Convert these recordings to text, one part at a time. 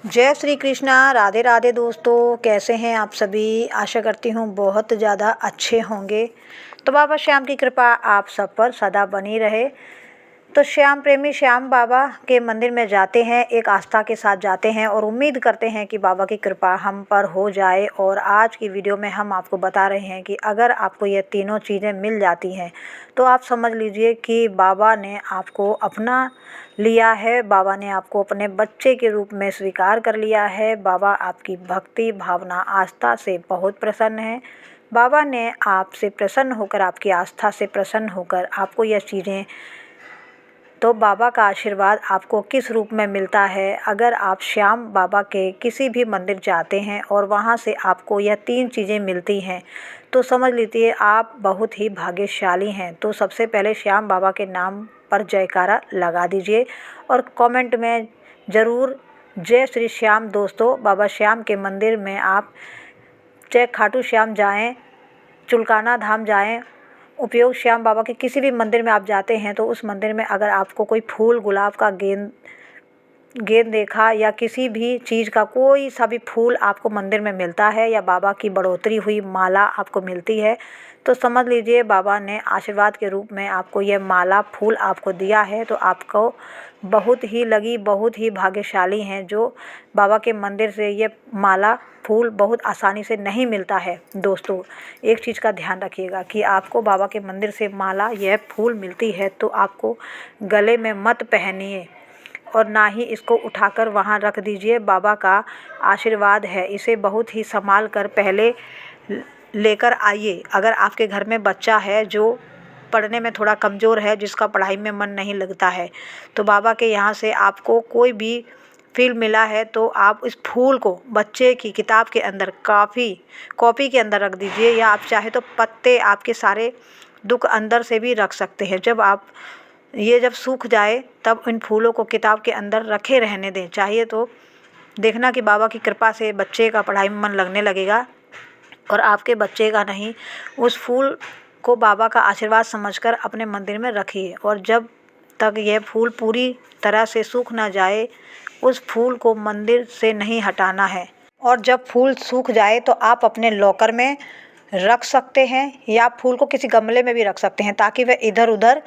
जय श्री कृष्णा। राधे राधे दोस्तों, कैसे हैं आप सभी। आशा करती हूँ बहुत ज़्यादा अच्छे होंगे। तो बाबा श्याम की कृपा आप सब पर सदा बनी रहे। तो श्याम प्रेमी श्याम बाबा के मंदिर में जाते हैं, एक आस्था के साथ जाते हैं और उम्मीद करते हैं कि बाबा की कृपा हम पर हो जाए। और आज की वीडियो में हम आपको बता रहे हैं कि अगर आपको ये तीनों चीज़ें मिल जाती हैं तो आप समझ लीजिए कि बाबा ने आपको अपना लिया है, बाबा ने आपको अपने बच्चे के रूप में स्वीकार कर लिया है। बाबा आपकी भक्ति भावना आस्था से बहुत प्रसन्न है। बाबा ने आपसे प्रसन्न होकर, आपकी आस्था से प्रसन्न होकर आपको यह चीज़ें, तो बाबा का आशीर्वाद आपको किस रूप में मिलता है। अगर आप श्याम बाबा के किसी भी मंदिर जाते हैं और वहाँ से आपको यह तीन चीज़ें मिलती हैं तो समझ लीजिए आप बहुत ही भाग्यशाली हैं। तो सबसे पहले श्याम बाबा के नाम पर जयकारा लगा दीजिए और कमेंट में ज़रूर जय श्री श्याम। दोस्तों, बाबा श्याम के मंदिर में आप चाहे खाटू श्याम जाएं, चुलकाना धाम जाएं, उपयोग श्याम बाबा के किसी भी मंदिर में आप जाते हैं तो उस मंदिर में अगर आपको कोई फूल, गुलाब का गेंद देखा या किसी भी चीज़ का कोई सा भी फूल आपको मंदिर में मिलता है या बाबा की बढ़ोतरी हुई माला आपको मिलती है तो समझ लीजिए बाबा ने आशीर्वाद के रूप में आपको यह माला फूल आपको दिया है। तो आपको बहुत ही लगी, बहुत ही भाग्यशाली हैं जो बाबा के मंदिर से ये माला फूल बहुत आसानी से नहीं मिलता है। दोस्तों, एक चीज़ का ध्यान रखिएगा कि आपको बाबा के मंदिर से माला यह फूल मिलती है तो आपको गले में मत पहनिए और ना ही इसको उठाकर वहाँ रख दीजिए। बाबा का आशीर्वाद है, इसे बहुत ही संभाल कर पहले लेकर आइए। अगर आपके घर में बच्चा है जो पढ़ने में थोड़ा कमज़ोर है, जिसका पढ़ाई में मन नहीं लगता है, तो बाबा के यहाँ से आपको कोई भी फील मिला है तो आप इस फूल को बच्चे की किताब के अंदर कॉपी के अंदर रख दीजिए या आप चाहे तो पत्ते आपके सारे दुख अंदर से भी रख सकते हैं। जब सूख जाए तब इन फूलों को किताब के अंदर रखे रहने दें। चाहिए तो देखना कि बाबा की कृपा से बच्चे का पढ़ाई में मन लगने लगेगा और आपके बच्चे का नहीं। उस फूल को बाबा का आशीर्वाद समझकर अपने मंदिर में रखिए और जब तक यह फूल पूरी तरह से सूख ना जाए उस फूल को मंदिर से नहीं हटाना है। और जब फूल सूख जाए तो आप अपने लॉकर में रख सकते हैं या फूल को किसी गमले में भी रख सकते हैं ताकि वह इधर उधर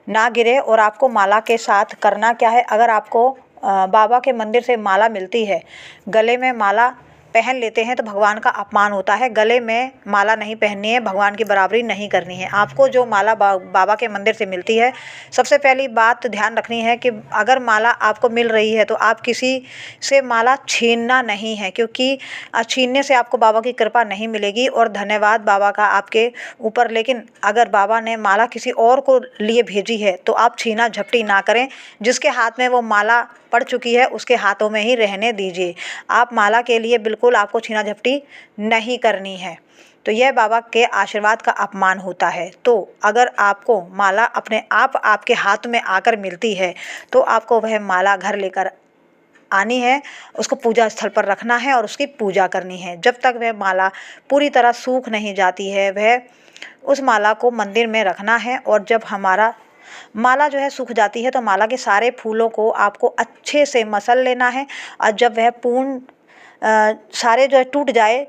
ना गिरे। और आपको माला के साथ करना क्या है, अगर आपको बाबा के मंदिर से माला मिलती है, गले में माला पहन लेते हैं तो भगवान का अपमान होता है। गले में माला नहीं पहननी है, भगवान की बराबरी नहीं करनी है। आपको जो माला बाबा के मंदिर से मिलती है, सबसे पहली बात ध्यान रखनी है कि अगर माला आपको मिल रही है तो आप किसी से माला छीनना नहीं है, क्योंकि छीनने से आपको बाबा की कृपा नहीं मिलेगी। और धन्यवाद बाबा का आपके ऊपर, लेकिन अगर बाबा ने माला किसी और को लिए भेजी है तो आप छीना झपटी ना करें। जिसके हाथ में वो माला पड़ चुकी है उसके हाथों में ही रहने दीजिए। आप माला के लिए बिल्कुल आपको छीना झपटी नहीं करनी है, तो यह बाबा के आशीर्वाद का अपमान होता है। तो अगर आपको माला अपने आप आपके हाथ में आकर मिलती है तो आपको वह माला घर लेकर आनी है, उसको पूजा स्थल पर रखना है और उसकी पूजा करनी है। जब तक वह माला पूरी तरह सूख नहीं जाती है वह उस माला को मंदिर में रखना है। और जब हमारा माला जो है सूख जाती है तो माला के सारे फूलों को आपको अच्छे से मसल लेना है और जब वह पूर्ण सारे जो है टूट जाए,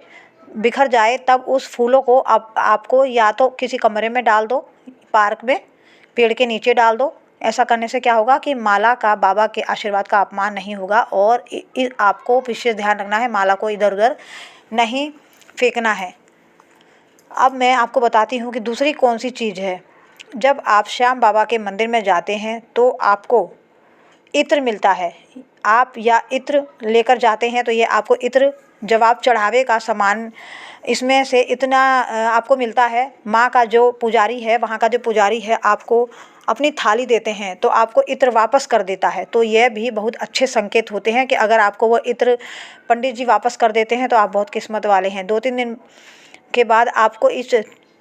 बिखर जाए, तब उस फूलों को आपको या तो किसी कमरे में डाल दो, पार्क में पेड़ के नीचे डाल दो। ऐसा करने से क्या होगा कि माला का बाबा के आशीर्वाद का अपमान नहीं होगा। और आपको विशेष ध्यान रखना है, माला को इधर उधर नहीं फेंकना है। अब मैं आपको बताती हूँ कि दूसरी कौन सी चीज़ है। जब आप श्याम बाबा के मंदिर में जाते हैं तो आपको इत्र मिलता है। आप या इत्र लेकर जाते हैं तो ये आपको इत्र जब आप चढ़ावे का सामान, इसमें से इतना आपको मिलता है। माँ का जो पुजारी है, वहाँ का जो पुजारी है, आपको अपनी थाली देते हैं तो आपको इत्र वापस कर देता है। तो यह भी बहुत अच्छे संकेत होते हैं कि अगर आपको वो इत्र पंडित जी वापस कर देते हैं तो आप बहुत किस्मत वाले हैं। 2-3 दिन के बाद आपको इस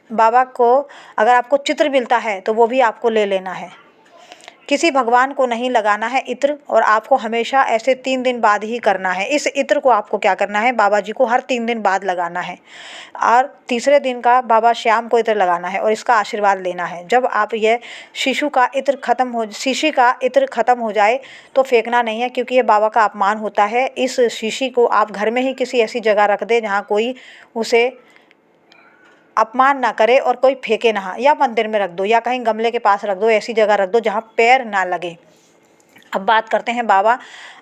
बाबा को, अगर आपको चित्र मिलता है तो वो भी आपको ले लेना है। किसी भगवान को नहीं लगाना है इत्र, और आपको हमेशा ऐसे 3 दिन बाद ही करना है। इस इत्र को आपको क्या करना है, बाबा जी को हर 3 दिन बाद लगाना है और तीसरे दिन का बाबा श्याम को इत्र लगाना है और इसका आशीर्वाद लेना है। जब आप यह शीशी का इत्र ख़त्म हो जाए तो फेंकना नहीं है, क्योंकि ये बाबा का अपमान होता है। इस शीशी को आप घर में ही किसी ऐसी जगह रख दें जहाँ कोई उसे अपमान ना करे और कोई फेंके ना, या मंदिर में रख दो या कहीं गमले के पास रख दो, ऐसी जगह रख दो जहाँ पैर ना लगे। अब बात करते हैं बाबा।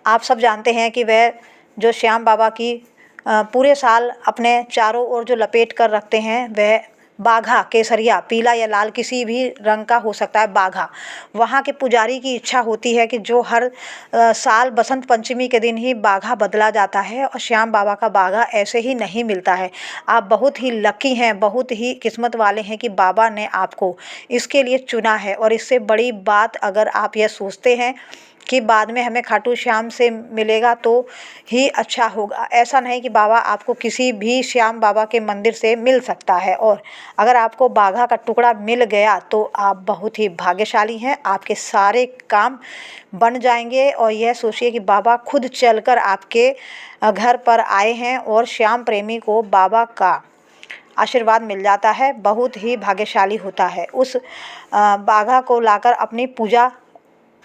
आप सब जानते हैं कि वह जो श्याम बाबा की पूरे साल अपने चारों ओर जो लपेट कर रखते हैं, वह बाघा केसरिया, पीला या लाल किसी भी रंग का हो सकता है बाघा। वहाँ के पुजारी की इच्छा होती है कि जो हर साल बसंत पंचमी के दिन ही बाघा बदला जाता है, और श्याम बाबा का बाघा ऐसे ही नहीं मिलता है। आप बहुत ही लकी हैं, बहुत ही किस्मत वाले हैं कि बाबा ने आपको इसके लिए चुना है। और इससे बड़ी बात अगर आप यह सोचते हैं कि बाद में हमें खाटू श्याम से मिलेगा तो ही अच्छा होगा, ऐसा नहीं कि बाबा आपको किसी भी श्याम बाबा के मंदिर से मिल सकता है। और अगर आपको बाघा का टुकड़ा मिल गया तो आप बहुत ही भाग्यशाली हैं, आपके सारे काम बन जाएंगे। और यह सोचिए कि बाबा खुद चलकर आपके घर पर आए हैं और श्याम प्रेमी को बाबा का आशीर्वाद मिल जाता है, बहुत ही भाग्यशाली होता है। उस बाघा को लाकर अपनी पूजा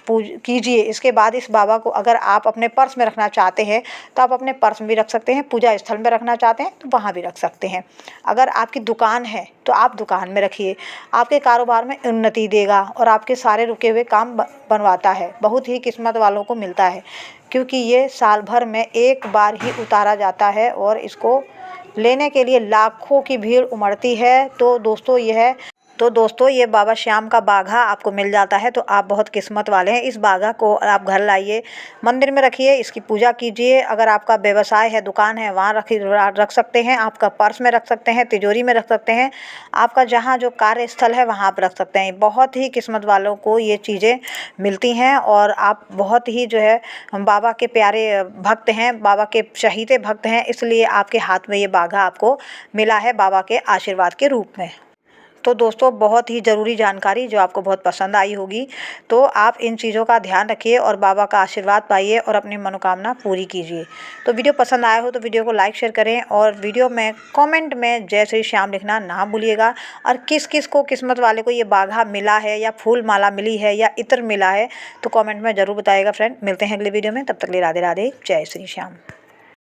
कीजिए। इसके बाद इस बाबा को अगर आप अपने पर्स में रखना चाहते हैं तो आप अपने पर्स में भी रख सकते हैं, पूजा स्थल में रखना चाहते हैं तो वहाँ भी रख सकते हैं। अगर आपकी दुकान है तो आप दुकान में रखिए, आपके कारोबार में उन्नति देगा और आपके सारे रुके हुए काम बनवाता है। बहुत ही किस्मत वालों को मिलता है, क्योंकि ये साल भर में एक बार ही उतारा जाता है और इसको लेने के लिए लाखों की भीड़ उमड़ती है। तो दोस्तों ये बाबा श्याम का बाघा आपको मिल जाता है तो आप बहुत किस्मत वाले हैं। इस बाघा को आप घर लाइए, मंदिर में रखिए, इसकी पूजा कीजिए। अगर आपका व्यवसाय है, दुकान है, वहाँ रख सकते हैं, आपका पर्स में रख सकते हैं, तिजोरी में रख सकते हैं, आपका जहाँ जो कार्यस्थल है वहाँ पर रख सकते हैं। बहुत ही किस्मत वालों को ये चीज़ें मिलती हैं और आप बहुत ही जो है बाबा के प्यारे भक्त हैं, बाबा के चहीते भक्त हैं, इसलिए आपके हाथ में ये बाघा आपको मिला है बाबा के आशीर्वाद के रूप में। तो दोस्तों बहुत ही ज़रूरी जानकारी जो आपको बहुत पसंद आई होगी, तो आप इन चीज़ों का ध्यान रखिए और बाबा का आशीर्वाद पाइए और अपनी मनोकामना पूरी कीजिए। तो वीडियो पसंद आया हो तो वीडियो को लाइक शेयर करें और वीडियो में कमेंट में जय श्री श्याम लिखना ना भूलिएगा। और किस किस को किस्मत वाले को ये बाघा मिला है या फूल माला मिली है या इत्र मिला है तो कॉमेंट में ज़रूर बताइएगा फ्रेंड। मिलते हैं अगले वीडियो में, तब तक के लिए राधे राधे, जय श्री श्याम।